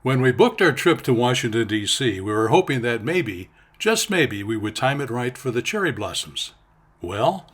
When we booked our trip to Washington, D.C., we were hoping that maybe, just maybe, we would time it right for the cherry blossoms. Well,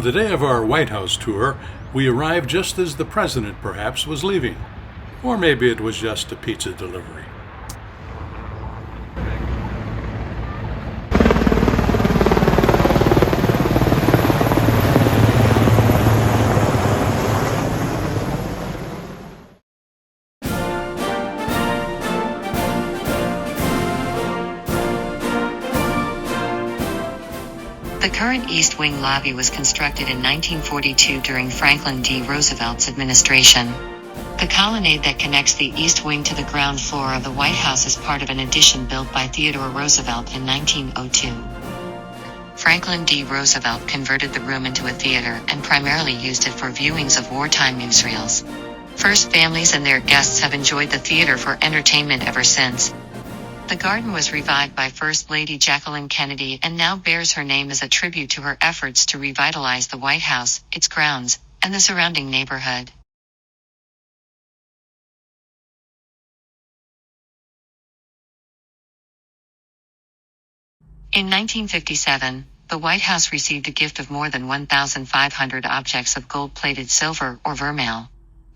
on the day of our White House tour, we arrived just as the president, perhaps, was leaving. Or maybe it was just a pizza delivery. The current East Wing lobby was constructed in 1942 during Franklin D. Roosevelt's administration. The colonnade that connects the East Wing to the ground floor of the White House is part of an addition built by Theodore Roosevelt in 1902. Franklin D. Roosevelt converted the room into a theater and primarily used it for viewings of wartime newsreels. First families and their guests have enjoyed the theater for entertainment ever since. The garden was revived by First Lady Jacqueline Kennedy and now bears her name as a tribute to her efforts to revitalize the White House, its grounds, and the surrounding neighborhood. In 1957, the White House received a gift of more than 1,500 objects of gold-plated silver or vermeil.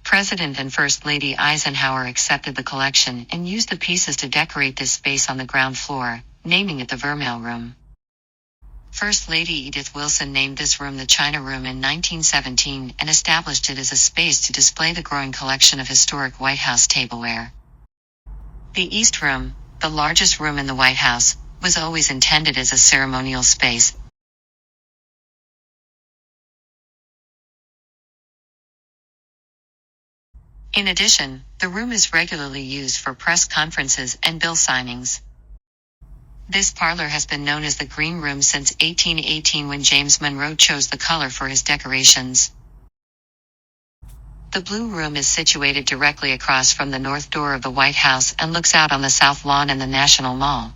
President and First Lady Eisenhower accepted the collection and used the pieces to decorate this space on the ground floor, naming it the Vermeil Room. First Lady Edith Wilson named this room the China Room in 1917 and established it as a space to display the growing collection of historic White House tableware. The East Room, the largest room in the White House, was always intended as a ceremonial space. In addition, the room is regularly used for press conferences and bill signings. This parlor has been known as the Green Room since 1818 when James Monroe chose the color for his decorations. The Blue Room is situated directly across from the north door of the White House and looks out on the South Lawn and the National Mall.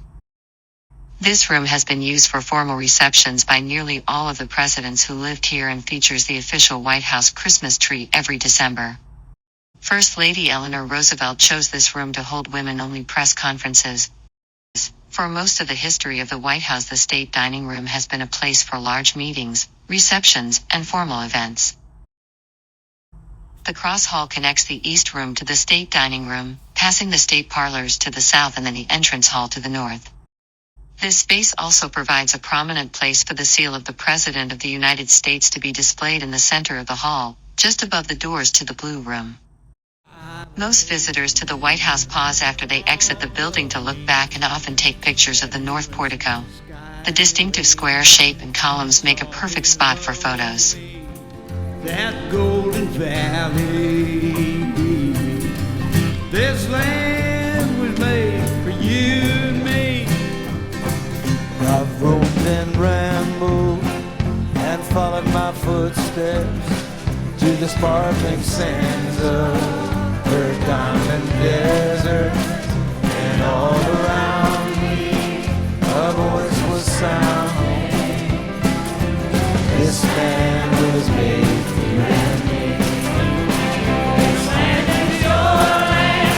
This room has been used for formal receptions by nearly all of the presidents who lived here and features the official White House Christmas tree every December. First Lady Eleanor Roosevelt chose this room to hold women-only press conferences. For most of the history of the White House, the State Dining Room has been a place for large meetings, receptions, and formal events. The Cross Hall connects the East Room to the State Dining Room, passing the State Parlors to the south and then the Entrance Hall to the north. This space also provides a prominent place for the seal of the President of the United States to be displayed in the center of the hall, just above the doors to the Blue Room. Most visitors to the White House pause after they exit the building to look back and often take pictures of the north portico. The distinctive square shape and columns make a perfect spot for photos. That Golden Valley, this land was made for you and me. I've roamed and rambled and followed my footsteps to the sparkling sands of her diamond desert, and all around me a voice was sounding. This land was made for you and me. This land is your land.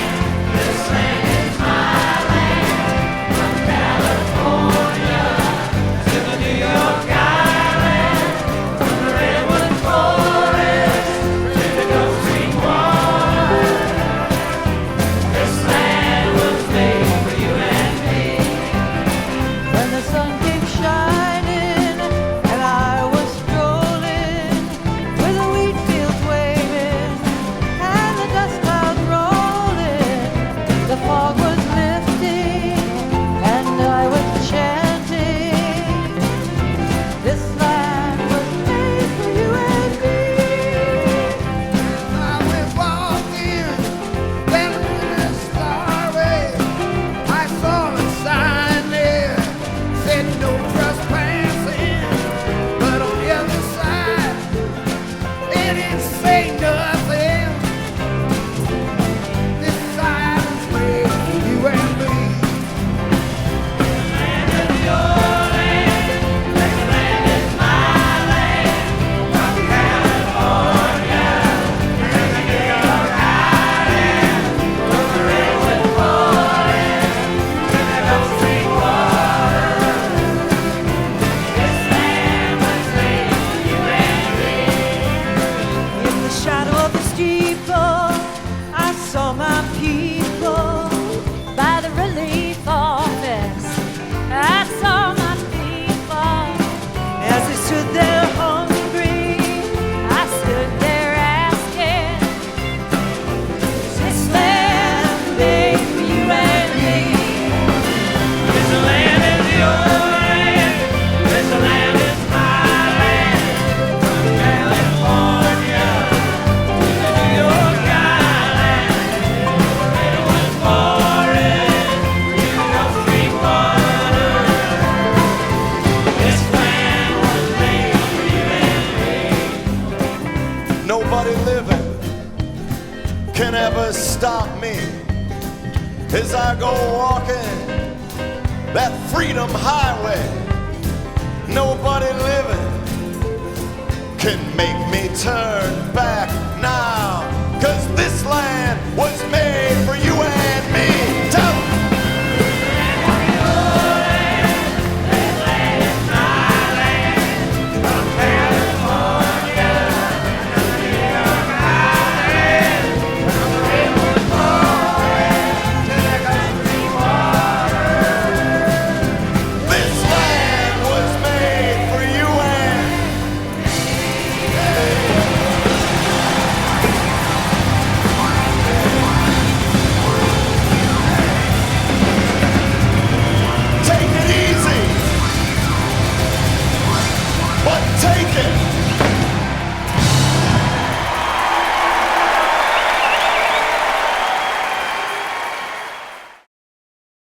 This land is my land. From California to the New York Island, from the redwood forest to the Gulf Stream water. This land was made for you and me. When the sun came shining and I was strolling with the wheat fields waving and the dust clouds rolling, the fog was lifting and I was chanting. This land was made for you and me. I went walking down the starway. I saw a sign there said no trespassing, but on the other side it didn't say nothing. This sign is made for you and me. This land is your land. This land is my land. From California to the New York Island, from the redwood forest to the Gulf Stream water. This land was made for you and me. In the shadow of the steeple, I saw my people by the relief office. I saw my people as they stood there hungry. I stood there asking, is this land made for you and me? This land is your land. This land is my land. From California to the New York Island, redwood forest to the Gulf Stream water. This land was made for you and me. Nobody living can ever stop me as I go walking that freedom highway. Nobody living can make me turn back now, 'cause this land was